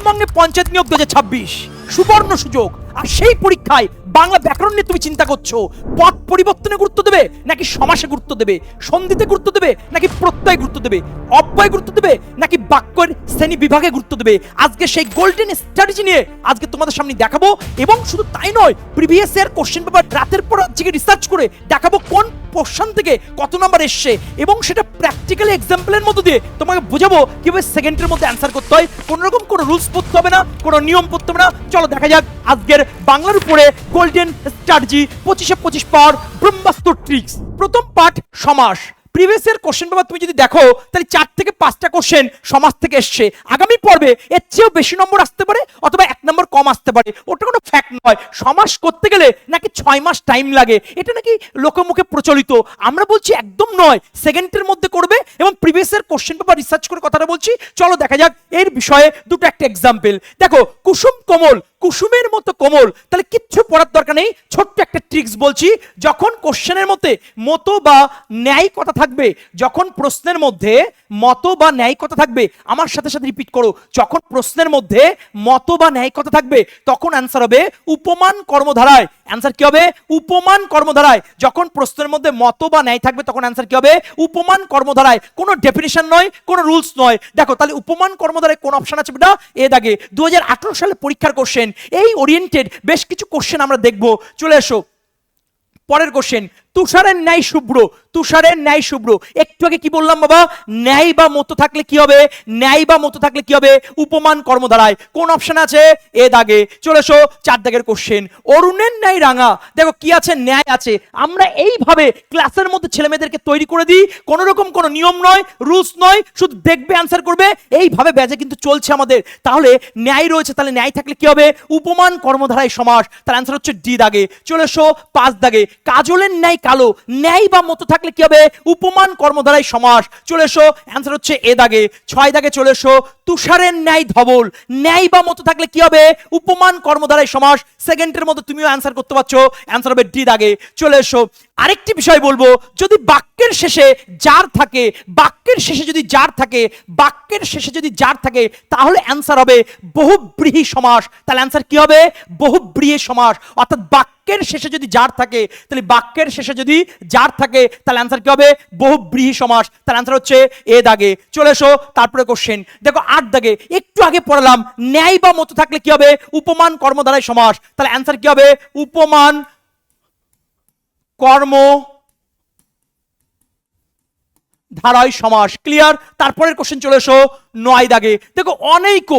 পশ্চিমবঙ্গে পঞ্চায়েত নিয়োগ 2026 সুবর্ণ সুযোগ। আর সেই পরীক্ষায় বাংলা ব্যাকরণ নিয়ে তুমি চিন্তা করছো, পদ পরিবর্তনে গুরুত্ব দেবে নাকি সমাসে গুরুত্ব দেবে, সন্ধিতে গুরুত্ব দেবে নাকি প্রত্যয়ে গুরুত্ব দেবে, অব্যয়ে গুরুত্ব দেবে নাকি বাক্যের শ্রেণী বিভাগে গুরুত্ব দেবে। আজকে সেই গোল্ডেন স্ট্র্যাটেজি নিয়ে আজকে তোমাদের সামনে দেখাবো। এবং শুধু তাই নয়, প্রিভিয়াস ইয়ার কোশ্চেন পেপার রাতের পর আজকে রিসার্চ করে দেখাবো কোন কোশ্চেন থেকে কত নাম্বার এসছে, এবং সেটা প্র্যাকটিক্যালি এক্সাম্পলের মধ্যে দিয়ে তোমাকে বোঝাবো কিভাবে সেকেন্ডের মধ্যে অ্যান্সার করতে হয়। কোন রকম কোনো রুলস পড়তে হবে না, কোনো নিয়ম পড়তে হবে না। চলো দেখা যাক আজকের বাংলার উপরে গোল্ডেন স্ট্র্যাটেজি 25 পাওয়ার ব্রহ্মাস্ত্র ট্রিক্স। প্রথম পার্ট সমাস। প্রিভিয়াস ইয়ার কোশ্চেন পেপার তুমি যদি দেখো তাহলে 4 থেকে 5টা কোশ্চেন সমাজ থেকে এসছে। আগামী পর্বে এর চেয়েও বেশি নম্বর আসতে পারে অথবা 1 নম্বর কম আসতে পারে, ওটা কোনো ফ্যাক্ট নয়। সমাস করতে গেলে নাকি 6 মাস টাইম লাগে, এটা নাকি লোকমুখে প্রচলিত। আমরা বলছি একদম নয়, সেকেন্ডের মধ্যে করবে। এবং previous year question paper research করে কথাটা বলছি। চলো দেখা যাক এর বিষয়ে দুটো একটা এক্সাম্পল। দেখো কুসুম কোমল, কুসুমের মতো কোমল, তাহলে কিচ্ছু পড়ার দরকার নেই। ছোট্ট একটা ট্রিক্স বলছি, যখন কোশ্চেনের মধ্যে মতো বা ন্যায় কথা থাকবে, যখন প্রশ্নের মধ্যে মতো বা ন্যায় কথা থাকবে, আমার সাথে সাথে রিপিট করো, যখন প্রশ্নের মধ্যে মতো বা ন্যায় কথা থাকবে তখন অ্যান্সার হবে উপমান কর্মধারায়। অ্যান্সার কি হবে? উপমান কর্মধারায়। যখন প্রশ্নের মধ্যে মতো বা ন্যায় থাকবে তখন অ্যান্সার কি হবে? উপমান কর্মধারায়। কোনো ডেফিনিশন নয়, কোনো রুলস নয়। দেখো তাহলে উপমান কর্মধারায় কোন অপশন আছে বেটা? এ দাগে 2018 সালে পরীক্ষার কোশ্চেন, এই ওরিয়েন্টেড বেশ কিছু কোশ্চেন আমরা দেখব। চলে এসো পরের কোশ্চেন। তুষারের ন্যায় শুভ্র, তুষারের ন্যায় শুভ্র। একটু আগে কি বললাম বাবা? ন্যায় বা মতো থাকলে কি হবে? ন্যায় বা মতো থাকলে কি হবে? উপমান কর্মধারায়। কোন অপশন আছে? এ দাগে। চলে এসো 4 দাগের কোশ্চেন। অরুণের ন্যায় রাঙা। দেখো কি আছে? ন্যায় আছে। আমরা এইভাবে ক্লাসের মধ্যে ছেলে মেয়েদেরকে তৈরি করে দিই, কোন রকম কোনো নিয়ম নয়, রুলস নয়, শুধু দেখবে অ্যান্সার করবে, এইভাবে ব্যাচে কিন্তু চলছে আমাদের। তাহলে ন্যায় রয়েছে, তাহলে ন্যায় থাকলে কি হবে? উপমান কর্মধারায় সমাস। তার অ্যান্সার হচ্ছে ডি দাগে। চলে এসো 5 দাগে। কাজলের ন্যায় কালো, ন্যায় বা মতো থাকলে কি হবে? উপমান কর্মধারায় সমাস। চলে এসো অ্যান্সার হচ্ছে এ দাগে। 6 দাগে চলে এসো। তুষারের ন্যায় ধবল, ন্যায় বা মতো থাকলে কি হবে? উপমান কর্মধারায় সমাস। সেকেন্ডের মধ্যে তুমিও অ্যান্সার করতে পারছো, অ্যান্সার হবে ডি দাগে। চলে এসো আরেকটি বিষয় বলবো, যদি বাক্যের শেষে যার থাকে, বাক্যের শেষে যদি যার থাকে, বাক্যের শেষে যদি যার থাকে তাহলে অ্যান্সার হবে বহুব্রীহি সমাস। তাহলে অ্যান্সার কি হবে? বহুব্রীহি সমাস। অর্থাৎ বাক্যের শেষে যদি যার থাকে, তাহলে বাক্যের শেষে যদি যার থাকে তাহলে অ্যান্সার কি হবে? বহুব্রীহি সমাস। তাহলে অ্যান্সার হচ্ছে এ দাগে। চলে এসো তারপরে কোশ্চেন। দেখো 8 দাগে, একটু আগে পড়ালাম ন্যায় বা মতো থাকলে কি হবে? উপমান কর্মধারায় সমাস। তাহলে অ্যান্সার কি হবে? উপমান কর্ম ধারায় সমাস। ক্লিয়ার? তারপরের কোশ্চেন চলে এসো 9 দাগে। দেখো অনেক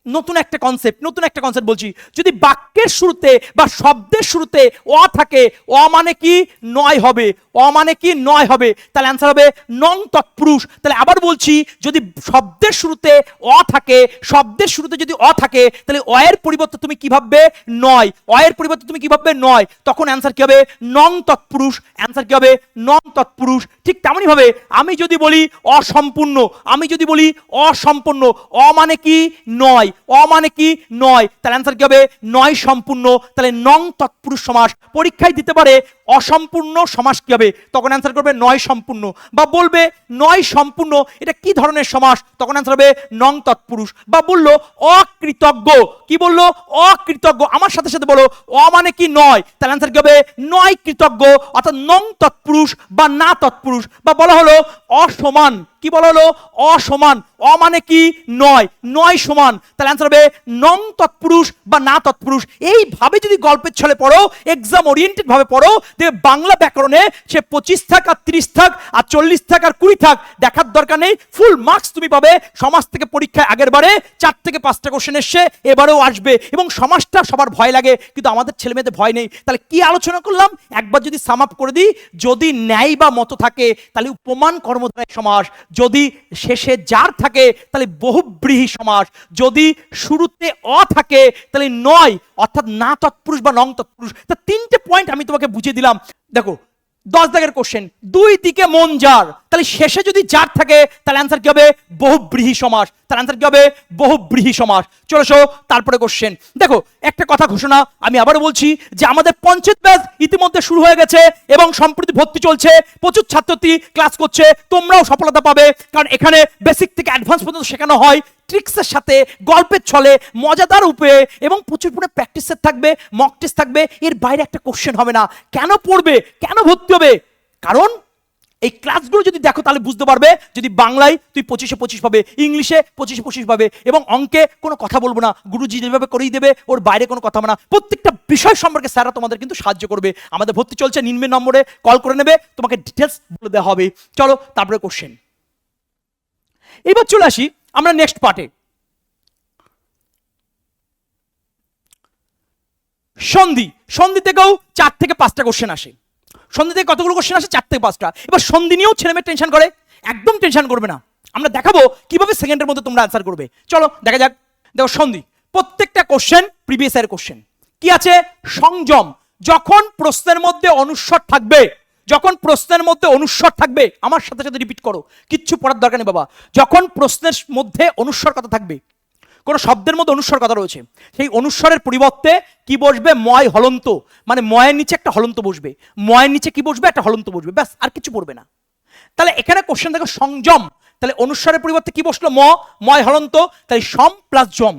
নতুন একটা কনসেপ্ট বলছি। যদি বাক্যের শুরুতে বা শব্দের শুরুতে অ থাকে, অ মানে কি? নয় হবে। অ মানে কি? নয় হবে। তাহলে অ্যান্সার হবে নং তৎপুরুষ। তাহলে আবার বলছি, যদি শব্দের শুরুতে অ থাকে, শব্দের শুরুতে যদি অ থাকে তাহলে অ এর পরিবর্তে তুমি কি ভাববে? নয়। অ এর পরিবর্তে তুমি কি ভাববে? নয়। তখন অ্যান্সার কি হবে? নং তৎপুরুষ। অ্যান্সার কি হবে? নং তৎপুরুষ। ঠিক তেমনই ভাবে আমি যদি বলি অসম্পূর্ণ, আমি যদি বলি অসম্পূর্ণ, অ মানে কি? নয়। অ মানে কি? নয়। তাহলে অ্যান্সার কি হবে? নয় সম্পূর্ণ। তাহলে নং তৎপুরুষ সমাস। পরীক্ষায় দিতে পারে অসম্পূর্ণ সমাস কি হবে? তখন অ্যান্সার করবে নয় সম্পূর্ণ। বা বলবে নয় সম্পূর্ণ, এটা কি ধরনের সমাস? তখন অ্যান্সার হবে নং তৎপুরুষ। বা বললো অকৃতজ্ঞ, কি বললো? অকৃতজ্ঞ। আমার সাথে সাথে বলো অ মানে কি? নয়। তাহলে অ্যান্সার কি হবে? নয় কৃতজ্ঞ। অর্থাৎ নং তৎপুরুষ বা না তৎপুরুষ। বা বলা হলো অসমান, কি বলা হলো? অসমান। অ মানে কি? নয়। নয় সমান। তাহলে অ্যান্সার হবে নং তৎপুরুষ বা না তৎপুরুষ। এইভাবে যদি গল্পের ছলে পড়ো, এক্সাম ওরিয়েন্টেড ভাবে পড়ো, দেখবে বাংলা ব্যাকরণে সে 25 থাক আর 30 থাক আর 40 থাক আর 20 থাক, দেখার দরকার নেই, ফুল মার্কস তুমি পাবে। সমাজ থেকে পরীক্ষায় আগের বারে 4 থেকে 5টা কোশ্চেন এসছে, এবারেও আসবে। এবং সমাজটা সবার ভয় লাগে, কিন্তু আমাদের ছেলে মেয়েদের ভয় নেই। তাহলে কি আলোচনা করলাম একবার যদি সাম আপ করে দিই, যদি ন্যায় বা মতো থাকে তাহলে উপমান কর্মধারায় সমাস, যদি শেষে যার থাকে তাহলে বহুব্রীহি সমাস, যদি শুরুতে অ থাকে তাহলে নয়, অর্থাৎ না তৎপুরুষ বা নং তৎপুরুষ। তা 3টে পয়েন্ট আমি তোমাকে বুঝিয়ে দিলাম। দেখো 10 দাগের কোশ্চেন, দুই দিকে মন যার, তাহলে শেষে যদি যার থাকে তাহলে অ্যান্সার কি হবে? বহুব্রীহি সমাস। তাহলে অ্যান্সার কি হবে? বহুব্রীহি সমাস। চলে এসো তারপরে কোশ্চেন। দেখো একটা কথা ঘোষণা আমি আবারও বলছি যে আমাদের পঞ্চায়েত ব্যাচ ইতিমধ্যে শুরু হয়ে গেছে এবং সম্প্রতি ভর্তি চলছে, প্রচুর ছাত্রছাত্রী ক্লাস করছে, তোমরাও সফলতা পাবে, কারণ এখানে বেসিক থেকে অ্যাডভান্স পর্যন্ত শেখানো হয়। ট্রিক্সের সাথে, গল্পের ছলে, মজাদার উপায়ে এবং প্রচুর পরিমাণে প্র্যাকটিসের থাকবে, মক টেস্ট থাকবে। এর বাইরে একটা কোশ্চেন হবে না। কেন পড়বে, কেন ভর্তি হবে? কারণ এই ক্লাসগুলো যদি দেখো তাহলে বুঝতে পারবে, যদি বাংলায় তুই 25-এ 25 পাবে, ইংলিশে 25-এ 25 পাবে, এবং অঙ্কে কোনো কথা বলবো না, গুরুজি যেভাবে করেই দেবে, ওর বাইরে কোনো কথা হবে না। প্রত্যেকটা বিষয় সম্পর্কে স্যাররা তোমাদের কিন্তু সাহায্য করবে। আমাদের ভর্তি চলছে, নিম্নের নম্বরে কল করে নেবে, তোমাকে ডিটেলস বলে দেওয়া হবে। চলো তারপরে কোশ্চেন। এবার চলে আসি আমরা নেক্সট পার্টে। সন্ধি। সন্ধি থেকেও 4 থেকে 5টা কোশ্চেন আসে। সন্ধি থেকে কতগুলো কোশ্চেন আসে? 4 থেকে 5টা। এবার সন্ধি নিয়েও ছেলেমেয়ে টেনশন করে, একদম টেনশন করবে না। আমরা দেখাবো কিভাবে সেকেন্ডের মধ্যে তোমরা আনসার করবে। চলো দেখা যাক। দেখো সন্ধি, প্রত্যেকটা কোশ্চেন প্রিভিয়াস ইয়ার কোশ্চেন। কি আছে? সংযম। যখন প্রশ্নের মধ্যে অনুস্বর থাকবে, যখন প্রশ্নের মধ্যে অনুস্বর থাকবে, আমার সাথে সাথে রিপিট করো, কিচ্ছু পড়ার দরকার নেই বাবা। যখন প্রশ্নের মধ্যে অনুস্বর কথা থাকবে, কোন শব্দের মধ্যে অনুস্বর কথা রয়েছে, সেই অনুস্বরের পরিবর্তে কি বসবে? ময় হলন্ত। মানে ময়ের নিচে একটা হলন্ত বসবে, ময়ের নিচে কি বসবে? একটা হলন্ত বসবে, ব্যাস, আর কিছু পড়বে না। তাহলে এখানে কোশ্চেন দেখো সংযম, তাহলে অনুস্বরের পরিবর্তে কি বসলো? ময় হলন্ত, তাহলে সম প্লাস জম।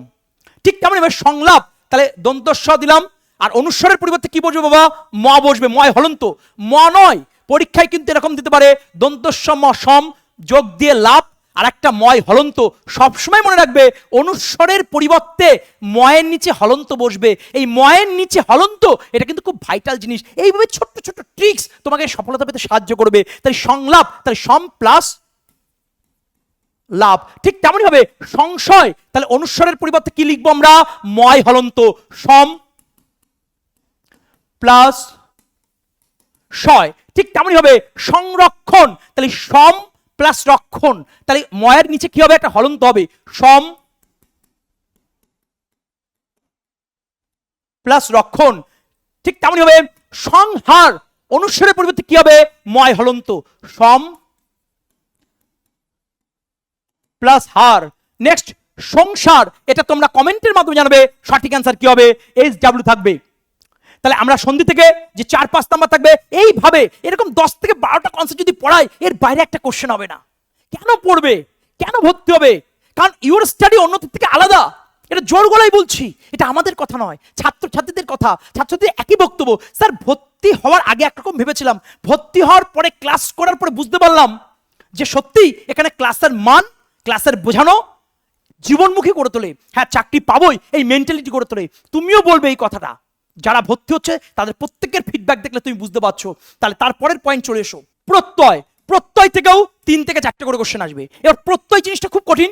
ঠিক তেমন এবার সংলাপ, তাহলে দন্তস্ব দিলাম, আর অনুস্বরের পরিবর্তে কি বসবে বাবা? ম বসবে, ময় হলন্ত। ম নয়, পরীক্ষায় কিন্তু এরকম দিতে পারে দন্তস্ব ম সম যোগ দিয়ে লাভ আর একটা ময় হলন্ত। সবসময় মনে রাখবে অনুস্বরের পরিবর্তে ময়ের নিচে হলন্ত বসবে। এই ময়ের নিচে হলন্ত, এটা কিন্তু খুব ভাইটাল জিনিস। এইভাবে ছোট্ট ছোট্ট ট্রিক্স তোমাকে সফলতা পেতে সাহায্য করবে। তাই সংলাপ, তাহলে সম প্লাস লাভ। ঠিক তেমনই হবে সংশয়, তাহলে অনুস্বরের পরিবর্তে কি লিখবো আমরা? ময় হলন্ত, সম প্লাস শয়। ঠিক তেমনই হবে সংরক্ষণ, তাহলে সম প্লাস রক্ষণ, তাহলে ময়ের নিচে কি হবে? একটা হলন্ত হবে, সম প্লাস রক্ষণ। ঠিক তেমনই হবে সংহার, অনুস্বরের পরিবর্তে কি হবে? ময় হলন্ত, সম প্লাস হার। নেক্সট সংসার, এটা তোমরা কমেন্টের মাধ্যমে জানাবে সঠিক অ্যান্সার কি হবে। SW থাকবে। তাহলে আমরা সন্ধি থেকে যে 4-5 নাম্বার থাকবে, এইভাবে এরকম 10 থেকে 12টা কনসেপ্ট যদি পড়াই, এর বাইরে একটা কোশ্চেন হবে না। কেন পড়বে, কেন ভর্তি হবে? কারণ ইউর স্টাডি অন্যদের থেকে আলাদা। এটা জোর গলায় বলছি, এটা আমাদের কথা নয়, ছাত্রছাত্রীদের কথা। ছাত্রছাত্রীদের একই বক্তব্য, স্যার ভর্তি হওয়ার আগে একরকম ভেবেছিলাম, ভর্তি হওয়ার পরে ক্লাস করার পরে বুঝতে পারলাম যে সত্যি এখানে ক্লাসের মান, ক্লাসের বোঝানো জীবনমুখী করে তোলে। হ্যাঁ, চাকরি পাবোই এই মেন্টালিটি করে তোলে। তুমিও বলবে এই কথাটা। যারা ভর্তি হচ্ছে তাদের প্রত্যেকের ফিডব্যাক দেখলে তুমি বুঝতে পারছো। তাহলে তারপরের পয়েন্ট চলে এসো, প্রত্যয়। প্রত্যয় থেকেও 3 থেকে 4টে করে কোশ্চেন আসবে। এবার প্রত্যয় জিনিসটা খুব কঠিন।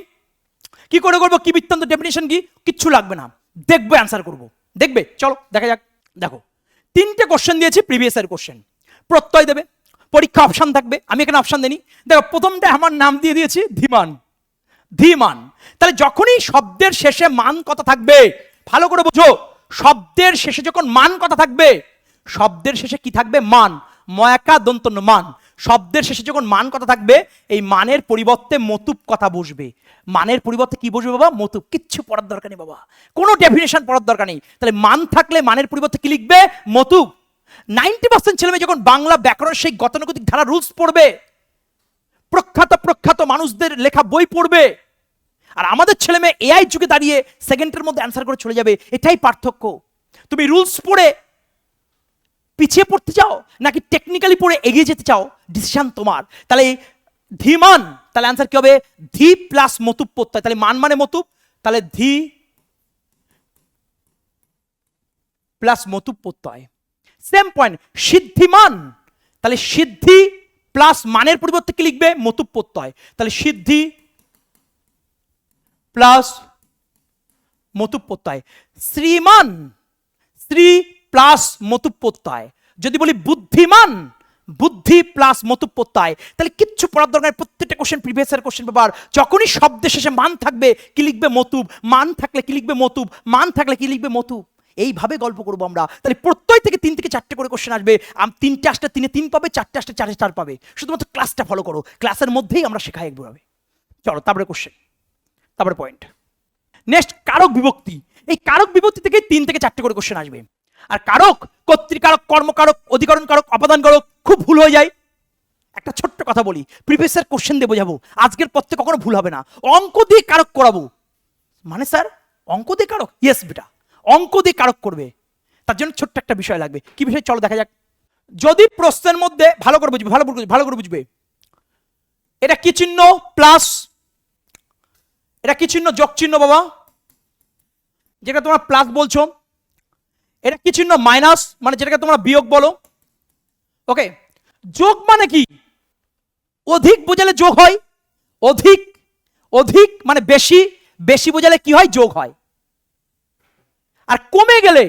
কি করে করবো? কি বৃত্তান্ত, ডেফিনেশন কি, কিচ্ছু লাগবে না, দেখবে অ্যান্সার করবো, দেখবে। চলো দেখা যাক। দেখো 3টে কোশ্চেন দিয়েছি, প্রিভিয়াস ইয়ার কোশ্চেন। প্রত্যয় দেবে, পরীক্ষা অপশন থাকবে, আমি এখানে অপশন দেনি। দেখো প্রথমটা আমার নাম দিয়ে দিয়েছি ধীমান। ধীমান, তাহলে যখনই শব্দের শেষে মান কথা থাকবে, ভালো করে বোঝো, শব্দের শেষে যখন মান কথা থাকবে, শব্দের শেষে কি থাকবে? মান, ময়াকা দন্তন্য মান। শব্দের শেষে যখন মান কথা থাকবে, এই মানের পরিবর্তে মতুপ কথা বসবে। মানের পরিবর্তে কি বসবে বাবা? মতুপ। কিচ্ছু পড়ার দরকার নেই বাবা, কোনো ডেফিনেশন পড়ার দরকার নেই। তাহলে মান থাকলে মানের পরিবর্তে কি লিখবে? মতুপ। 90% ছেলেমেয়ে যখন বাংলা ব্যাকরণ সেই গতানুগতিক ধারা রুলস পড়বে, প্রখ্যাত মানুষদের লেখা বই পড়বে, আর আমাদের ছেলে মেয়ে এআই যুগে দাঁড়িয়ে সেকেন্ডের মধ্যে অ্যান্সার করে চলে যাবে। এটাই পার্থক্য। তুমি রুলস পড়ে পিছিয়ে পড়তে চাও নাকি টেকনিক্যালি পড়ে এগিয়ে যেতে চাও, ডিসিশন তোমার। তাহলে ধীমান, তাহলে অ্যান্সার কি হবে? ধি প্লাস মতুপ প্রত্যয়, তাহলে মান মানে মতুপ, তাহলে ধি প্লাস মতুপ প্রত্যয়। সেম পয়েন্ট সিদ্ধিমান, তাহলে সিদ্ধি প্লাস মানের পরিবর্তে কি লিখবে? মতুপ প্রত্যয়, তাহলে সিদ্ধি প্লাস মতুপ প্রত্যয়। শ্রীমান, শ্রী প্লাস মতুপ প্রত্যয়। যদি বলি বুদ্ধিমান, বুদ্ধি প্লাস মতুপ প্রত্যয়। তাহলে কিচ্ছু পড়ার দরকার। প্রত্যেকটা question previous year question paper, যখনই শব্দের শেষে মান থাকবে কি লিখবে? মতুপ। মান থাকলে কি লিখবে? মতুপ। মান থাকলে কি লিখবে? মতুপ। এইভাবে গল্প করবো আমরা। তাহলে প্রত্যয় থেকে 3 থেকে 4টে করে কোশ্চেন আসবে। 3টে আসলে 3-এ 3 পাবে, 4টে আসলে 4-এ 4 পাবে। শুধুমাত্র ক্লাসটা ফলো করো, ক্লাসের মধ্যেই আমরা শেখাই একভাবে। চলো তারপরে কোশ্চেন, তারপরে পয়েন্ট। নেক্সট কারক বিভক্তি। এই কারক বিভক্তি থেকে 3 থেকে 4টে করে কোশ্চেন আসবে। আর কারক, কর্তৃকারক, কর্মকারক, অধিকরণ কারক, অপাদান কারক খুব ভুল হয়ে যায়। একটা ছোট্ট কথা বলি, প্রিভিয়াস ইয়ার কোশ্চেন দিয়ে বোঝাবো, আজকের পর থেকে কখনো ভুল হবে না। অঙ্ক দিয়ে কারক করাবো, মানে স্যার অঙ্ক দিয়ে কারক? ইয়েস বেটা, অঙ্ক দিয়ে কারক করবে, তার জন্য ছোট্ট একটা বিষয় লাগবে। কি বিষয় চলো দেখা যাক। যদি প্রশ্নের মধ্যে ভালো করে বুঝবে, ভালো করে বুঝবে, এটা কি চিহ্ন? প্লাস। এটা কি চিহ্ন? যোগ চিহ্ন বাবা, যেটা তোমরা প্লাস বলছো। এটা কি চিহ্ন? মাইনাস, মানে যেটাকে তোমরা বিয়োগ বলো। ওকে, যোগ মানে কি? অধিক বোঝালে যোগ হয়, অধিক, অধিক মানে বেশি, বেশি বোঝালে কি হয়? যোগ হয়। আর কমে গেলে,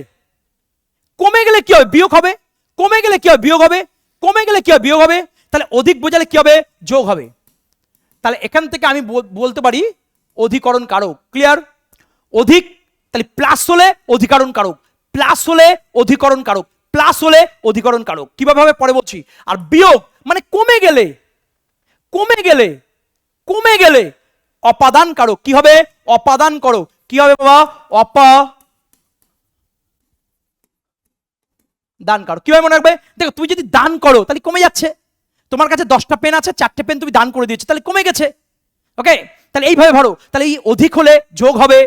কমে গেলে কি হবে? বিয়োগ হবে। কমে গেলে কি হবে? বিয়োগ হবে। কমে গেলে কি হবে? বিয়োগ হবে। তাহলে অধিক বোঝালে কি হবে? যোগ হবে। তাহলে এখান থেকে আমি বলতে পারি অধিকরণ কারক। ক্লিয়ার? অধিক, তাহলে প্লাস হলে অধিকরণ কারক, প্লাস হলে অধিকরণ কারক, প্লাস হলে অধিকরণ কারক। কিভাবে হবে পরে বলছি। আর বিয়োগ মানে কমে গেলে, কমে গেলে, কমে গেলে অপাদান কারক। কি হবে? অপাদান কারক। কি হবে বাবা? দান কারক। কিভাবে মনে রাখবে? দেখো, তুমি যদি দান করো তাহলে কমে যাচ্ছে। তোমার কাছে 10টা পেন আছে, 4টে পেন তুমি দান করে দিয়েছো, তাহলে কমে গেছে। ওকে, তাহলে এইভাবে ধরো, তাহলে এই অধিক হলে যোগ হবে,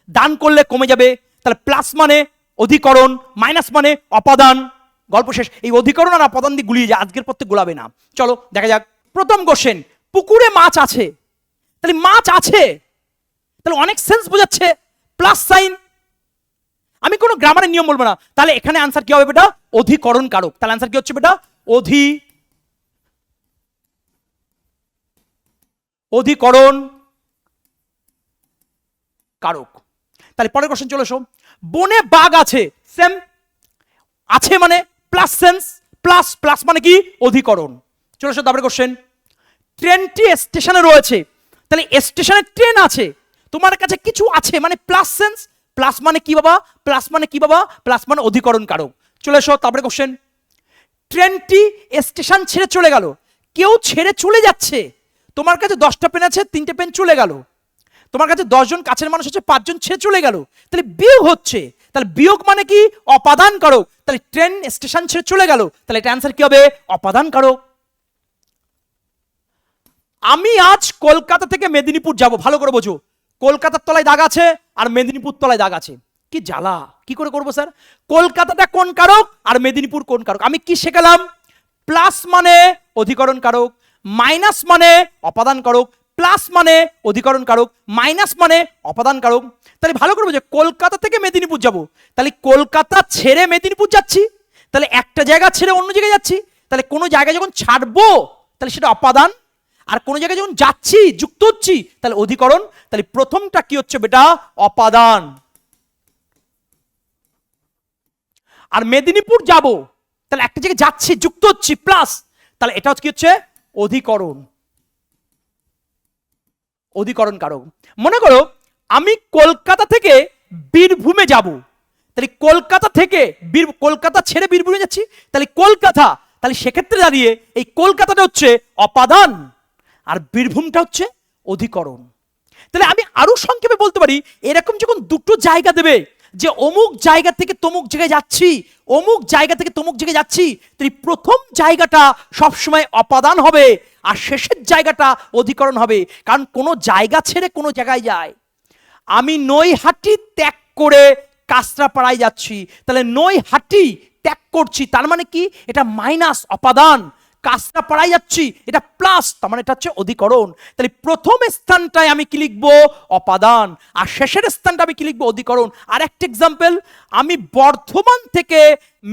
দান করলে কমে যাবে। তাহলে প্লাস মানে অধিকরণ, মাইনাস মানে অপাদান। গল্প শেষ। এই অধিকরণ আর অপাদান দিয়ে গুলিয়ে যায়, আজকের পড়তে গোলাবে না। চলো দেখা যাক। প্রথম কোশ্চেন, পুকুরে মাছ আছে, তাহলে মাছ আছে, তাহলে অনেক সেন্স বোঝাচ্ছে, প্লাস সাইন। আমি কোনো গ্রামারের নিয়ম বলবো না। তাহলে এখানে আনসার কি হবে বেটা? অধিকরণ কারক। তাহলে আনসার কি হচ্ছে বেটা? অধিকরণ কারক। তাহলে পরের কোশ্চেন চলে এসো। বনে বাঘ আছে, সেম, আছে মানে প্লাস সেন্স, প্লাস, প্লাস মানে কি? অধিকরণ। চলে এসো তারপরে কোশ্চেন। ট্রেনটি স্টেশনে রয়েছে, তাহলে স্টেশনে ট্রেন আছে, তোমার কাছে কিছু আছে মানে প্লাস সেন্স, প্লাস মানে কি বাবা? প্লাস মানে কি বাবা? প্লাস মানে অধিকরণ কারক। চলে এসো তারপরে কোশ্চেন। ট্রেনটি স্টেশন ছেড়ে চলে গেল, কেউ ছেড়ে চলে যাচ্ছে, তোমার কাছে 10টা পেন আছে, 3টে পেন চলে গেল, তোমার কাছে 10 জন কাছের মানুষ আছে, 5 জন ছেড়ে চলে গেল, তাহলে বিয়োগ হচ্ছে। তাহলে বিয়োগ মানে কি? অপাদান কারক। তাহলে ট্রেন স্টেশন ছেড়ে চলে গেল, তাহলে এটা অ্যান্সার কি হবে? অপাদান কারক। আমি আজ কলকাতা থেকে মেদিনীপুর যাব, ভালো করে বোঝো। কলকাতার তলায় দাগ আছে আর মেদিনীপুর তলায় দাগ আছে। কি জ্বালা, কি করে করবো স্যার? কলকাতাটা কোন কারক আর মেদিনীপুর কোন কারক? আমি কি শেখালাম? প্লাস মানে অধিকরণ কারক, মাইনাস মানে অপাদান কারক, প্লাস মানে অধিকরণ কারক, মাইনাস মানে অপাদান কারক। তাহলে ভালো করে বোঝো, কলকাতা থেকে মেদিনীপুর যাব, তাহলে কলকাতা ছেড়ে মেদিনীপুর যাচ্ছি, তাহলে একটা জায়গা ছেড়ে অন্য জায়গায় যাচ্ছি। তাহলে কোনো জায়গায় যখন ছাড়বো তাহলে সেটা অপাদান, আর কোন জায়গায় যখন যাচ্ছি যুক্ত হচ্ছি তাহলে অধিকরণ। তাহলে প্রথমটা কি হচ্ছে বেটা? অপাদান। আর মেদিনীপুর যাব, তাহলে একটা জায়গায় যাচ্ছি যুক্ত হচ্ছি প্লাস, তাহলে এটা হচ্ছে কি হচ্ছে? অধিকরণ। অধিকরণ কারক। মনে করো আমি কলকাতা থেকে বীরভূমে যাব, তাহলে কলকাতা থেকে কলকাতা ছেড়ে বীরভূমে যাচ্ছি, তাহলে কলকাতা, তাহলে সেক্ষেত্রে দাঁড়িয়ে এই কলকাতাটা হচ্ছে অপাদান আর বীরভূমটা হচ্ছে অধিকরণ। তাহলে আমি আরো সংক্ষেপে বলতে পারি, এরকম যখন দুটো জায়গা দেবে যে অমুক জায়গা থেকে তমুক জায়গায় যাচ্ছি, অমুক জায়গা থেকে তমুক জায়গায় যাচ্ছি, তাই প্রথম জায়গাটা সবসময় অপাদান হবে আর শেষের জায়গাটা অধিকরণ হবে। কারণ কোনো জায়গা ছেড়ে কোনো জায়গায় যায়। আমি নৈহাটি ত্যাগ করে কাঁচরাপাড়ায় যাচ্ছি, তাহলে নৈহাটি ত্যাগ করছি, তার মানে কি? এটা মাইনাস, অপাদান। কাঁচরাপাড়ায় যাচ্ছি, এটা প্লাস, তার মানে এটা হচ্ছে অধিকরণ। তাহলে প্রথম স্থানটায় আমি কি লিখবো? অপাদান, আর শেষের স্থানটা আমি কি লিখবো? অধিকরণ। আর একটা এক্সাম্পল, আমি বর্ধমান থেকে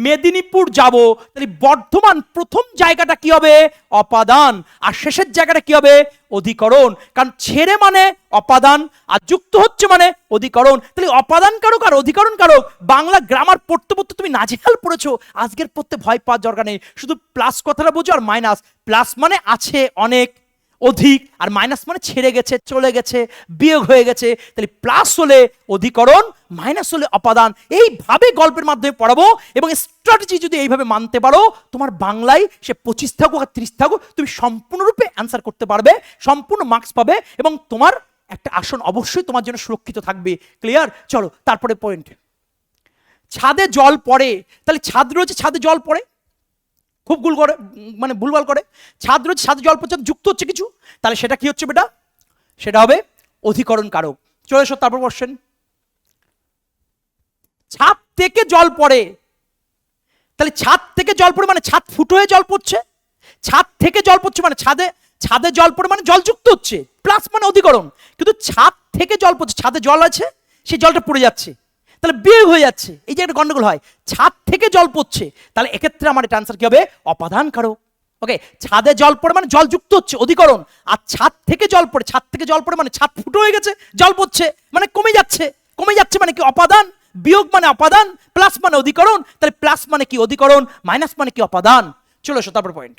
মেদিনীপুর যাব, তাহলে বর্ধমান প্রথম জায়গাটা কি হবে? অপাদান, আর শেষের জায়গাটা কি হবে? অধিকরণ। কারণ ছেড়ে মানে অপাদান আর যুক্ত হচ্ছে মানে অধিকরণ। তাহলে অপাদান কারক আর অধিকরণ কারক। বাংলা গ্রামার পড়তে পড়তে তুমি নাজেহাল পড়েছো, আজকের পড়তে ভয় পাওয়ার দরকার নেই। শুধু প্লাস কথাটা বোঝো আর মাইনাস। প্লাস মানে আছে অনেক, অধিক, আর মাইনাস মানে ছেড়ে গেছে, চলে গেছে, বিয়োগ হয়ে গেছে। তাহলে প্লাস হলে অধিকরণ, মাইনাস হলে অপাদান। এইভাবে গল্পের মাধ্যমে পড়াবো এবং স্ট্র্যাটেজি যদি এইভাবে মানতে পারো, তোমার বাংলায় সে 25 থাকুক আর 30 থাকুক, তুমি সম্পূর্ণরূপে অ্যান্সার করতে পারবে, সম্পূর্ণ মার্কস পাবে এবং তোমার একটা আসন অবশ্যই তোমার জন্য সুরক্ষিত থাকবে। ক্লিয়ার? চলো তারপরে পয়েন্ট। ছাদে জল পড়ে, তাহলে ছাদ রয়েছে, ছাদে জল পড়ে, খুব ভুল করে, মানে ভুলভাল করে। ছাদ রয়েছে, ছাদে জল পড়ছে, যুক্ত হচ্ছে কিছু, তাহলে সেটা কি হচ্ছে বেটা? সেটা হবে অধিকরণ কারক। চলে এসো তারপর কোশ্চেন। ছাদ থেকে জল পড়ে, তাহলে ছাদ থেকে জল পড়ে মানে ছাদ ফুটো হয়ে জল পড়ছে, ছাদ থেকে জল পড়ছে মানে ছাদে জল পড়ে মানে জল যুক্ত হচ্ছে, প্লাস মানে অধিকরণ। কিন্তু ছাদ থেকে জল পড়ছে, ছাদে জল আছে, সেই জলটা পড়ে যাচ্ছে, তাহলে বিয়োগ হয়ে যাচ্ছে, এই যে একটা গন্ডগোল হয়। ছাদ থেকে জল পড়ছে, তাহলে এক্ষেত্রে আমার এটা আনসার কি হবে? অপাদান কারক। ওকে, ছাদে জল পড়ে মানে জল যুক্ত হচ্ছে, অধিকরণ। আর ছাদ থেকে জল পড়ে, ছাদ থেকে জল পড়ে মানে ছাদ ফুটো হয়ে গেছে, জল পড়ছে মানে কমে যাচ্ছে, কমে যাচ্ছে মানে কি? অপাদান। বিয়োগ মানে অপাদান, প্লাস মানে অধিকরণ, তাহলে প্লাস মানে কি? অধিকরণ, মাইনাস মানে কি? অপাদান। চলে এসো তারপর পয়েন্ট।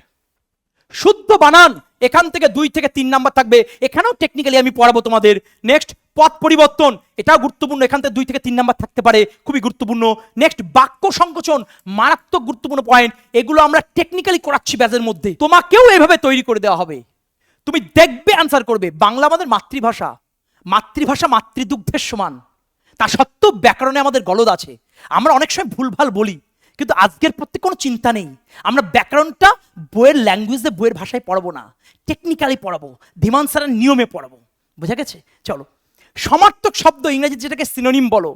শুদ্ধ বানান, এখান থেকে 2 থেকে 3 নাম্বার থাকবে, এখানেও টেকনিক্যালি আমি পড়াবো তোমাদের। নেক্সট পদ পরিবর্তন, এটাও গুরুত্বপূর্ণ, এখান থেকে 2 থেকে 3 নাম্বার থাকতে পারে, খুবই গুরুত্বপূর্ণ। নেক্সট বাক্য সংকোচন, মারাত্মক গুরুত্বপূর্ণ পয়েন্ট, এগুলো আমরা টেকনিক্যালি করাচ্ছি ব্যাচের মধ্যে, তোমাকেও এভাবে তৈরি করে দেওয়া হবে, তুমি দেখবে আনসার করবে। বাংলা আমাদের মাতৃভাষা, মাতৃভাষা মাতৃদুগ্ধের সমান, তা সত্ত্বেও ব্যাকরণে আমাদের গলদ আছে, আমরা অনেক সময় ভুলভাল বলি, কিন্তু আজকের প্রত্যেক কোনো চিন্তা নেই, আমরা ব্যাকরণটা বইয়ের ল্যাঙ্গুয়েজে, বইয়ের ভাষায় পড়াবো না, টেকনিক্যালি পড়াবো, ধীমান স্যারের নিয়মে পড়াবো, বোঝা গেছে? চলো, সমার্থক শব্দ ইংরেজি যেটাকে সিনোনিম বলো,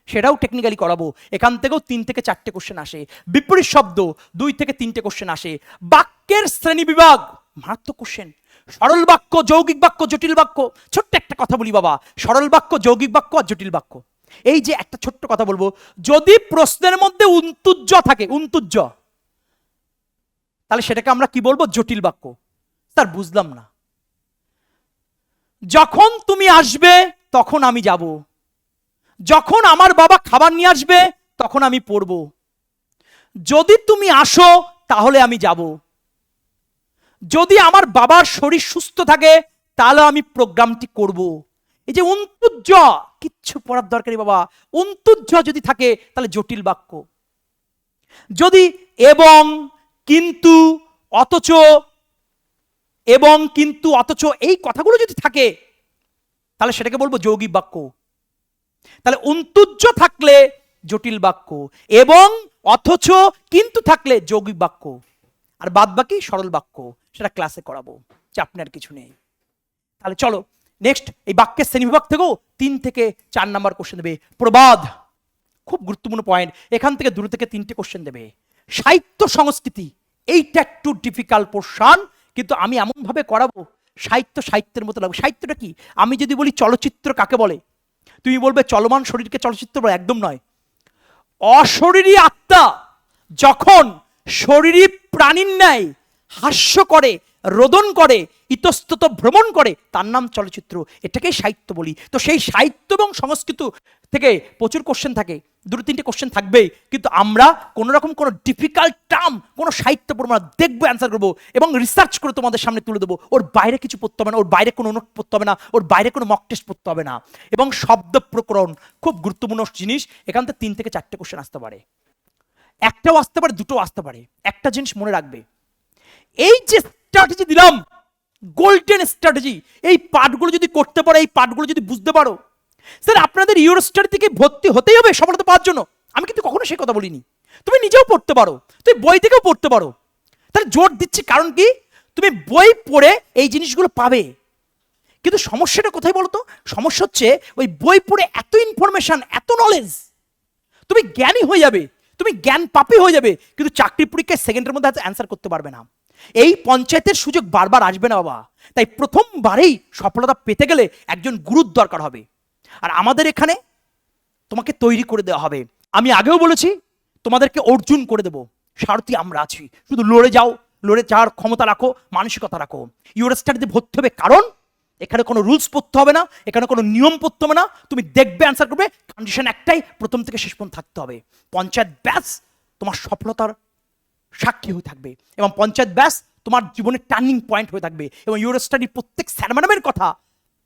সেটাও টেকনিক্যালি করাবো, এখান থেকেও 3 থেকে 4টে কোশ্চেন আসে। বিপরীত শব্দ 2 থেকে 3টে কোশ্চেন আসে। বাক্যের শ্রেণী বিভাগ, মারাত্মক কোশ্চেন। সরল বাক্য, যৌগিক বাক্য, জটিল বাক্য। ছোট্ট একটা কথা বলি বাবা, সরল বাক্য, যৌগিক বাক্য আর জটিল বাক্য। এই যে একটা ছোট্ট কথা বলবো, যদি প্রশ্নের মধ্যে উন্তুজ্জ থাকে, উন্তুজ্জ, তাহলে সেটাকে আমরা কি বলবো? জটিল বাক্য। স্যার বুঝলাম না। যখন তুমি আসবে তখন আমি যাব, যখন আমার বাবা খাবার নিয়ে আসবে তখন আমি পড়ব, যদি তুমি আসো তাহলে আমি যাব, যদি আমার বাবার শরীর সুস্থ থাকে তাহলে আমি প্রোগ্রামটি করব। এই যে উন্তুজ্জ, কিচ্ছু পড়ার দরকারি বাবা, উন্তুজ্জ যদি থাকে তাহলে জটিল বাক্য। যদি এবং, কিন্তু, অথচ, এবং কিন্তু অথচ এই কথাগুলো যদি থাকে তাহলে সেটাকে বলবো যৌগিক বাক্য। তাহলে উন্তুজ্জ থাকলে জটিল বাক্য, এবং অথচ কিন্তু থাকলে যৌগিক বাক্য, আর বাদ বাকি সরল বাক্য, সেটা ক্লাসে করাবো, চাপ নেওয়ার কিছু নেই। তাহলে চলো নেক্সট, এই বাক্যের শ্রেণীবিভাগ থেকেও 3 থেকে 4 নাম্বার কোশ্চেন দেবে। প্রবাদ, খুব গুরুত্বপূর্ণ পয়েন্ট, এখান থেকে 2 থেকে 3টে কোশ্চেন দেবে। সাহিত্য সংস্কৃতি, এইটা একটু ডিফিকাল্ট পোর্শন, কিন্তু আমি এমন ভাবে করাবো সাহিত্যের মতো লাগবে। সাহিত্যটা কি? আমি যদি বলি চলচ্চিত্র কাকে বলে, তুমি বলবে চলমান শরীরকে চলচ্চিত্র বলে, একদম নয়। অশরীরী আত্মা যখন শরীরী প্রাণীর ন্যায় হাস্য করে, রোদন করে, ইতস্তত ভ্রমণ করে, তার নাম চলচ্চিত্র, এটাকেই সাহিত্য বলি। তো সেই সাহিত্য এবং সংস্কৃত থেকে প্রচুর কোশ্চেন থাকে, 2-3টে কোশ্চেন থাকবেই, কিন্তু আমরা কোনো রকম কোনো ডিফিকাল্ট টার্ম, কোনো সাহিত্য পড়বো না, দেখবো, অ্যান্সার করবো এবং রিসার্চ করে তোমাদের সামনে তুলে দেবো। ওর বাইরে কিছু পড়তে হবে না, ওর বাইরে কোনো নোট পড়তে হবে না, ওর বাইরে কোনো মক টেস্ট পড়তে হবে না। এবং শব্দ প্রকরণ খুব গুরুত্বপূর্ণ জিনিস, এখান থেকে 3 থেকে 4টে কোশ্চেন আসতে পারে, একটাও আসতে পারে, দুটো আসতে পারে। একটা জিনিস মনে রাখবে, এই যে স্ট্র্যাটেজি দিলাম, গোল্ডেন স্ট্র্যাটেজি, এই পাঠগুলো যদি করতে পারো, এই পাঠগুলো যদি বুঝতে পারো, স্যার আপনাদের ইউরোস্টাডি থেকে ভর্তি হতেই হবে সফলতা পাওয়ার জন্য, আমি কিন্তু কখনো সেই কথা বলিনি। তুমি নিজেও পড়তে পারো, তুমি বই থেকেও পড়তে পারো, তাহলে জোর দিচ্ছি, কারণ কি? তুমি বই পড়ে এই জিনিসগুলো পাবে, কিন্তু সমস্যাটা কোথায় বলো তো? সমস্যা হচ্ছে ওই বই পড়ে এত ইনফরমেশন, এত নলেজ, তুমি জ্ঞানী হয়ে যাবে, তুমি জ্ঞান পাপী হয়ে যাবে, কিন্তু চাকরি পরীক্ষায় সেকেন্ডের মধ্যে অ্যান্সার করতে পারবে না। এই পঞ্চায়েতের সুযোগ বারবার আসবে না বাবা, তাই প্রথমবারেই সফলতা পেতে গেলে একজন গুরুর দরকার হবে, আর আমাদের এখানে তোমাকে তৈরি করে দেওয়া হবে। আমি আগেও বলেছি তোমাদেরকে অর্জুন করে দেবো, সারথি আমরা আছি, শুধু লড়ে যাও, লড়ে যাওয়ার ক্ষমতা রাখো, মানসিকতা রাখো। ইউরোস্টাডিতে ভর্তি হবে, কারণ এখানে কোনো রুলস পড়তে হবে না, এখানে কোনো নিয়ম পড়তে হবে না, তুমি দেখবে, অ্যান্সার করবে, কন্ডিশন একটাই, প্রথম থেকে শেষ পর্যন্ত থাকতে হবে। পঞ্চায়েত ব্যাস তোমার সফলতার সাক্ষী হয়ে থাকবে, এবং পঞ্চায়েত ব্যাস তোমার জীবনের টার্নিং পয়েন্ট হয়ে থাকবে। এবং ইউরোস্টাডির প্রত্যেক স্যার ম্যাডামের কথা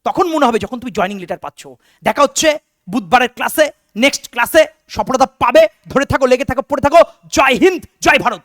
তখন মনে হবে যখন তুমি জয়নিং লেটার পাচ্ছ। দেখা হচ্ছে বুধবারের ক্লাসে, নেক্সট ক্লাসে। সফলতা পাবে, ধরে থাকো, লেগে থাকো, পড়ে থাকো। জয় হিন্দ, জয় ভারত।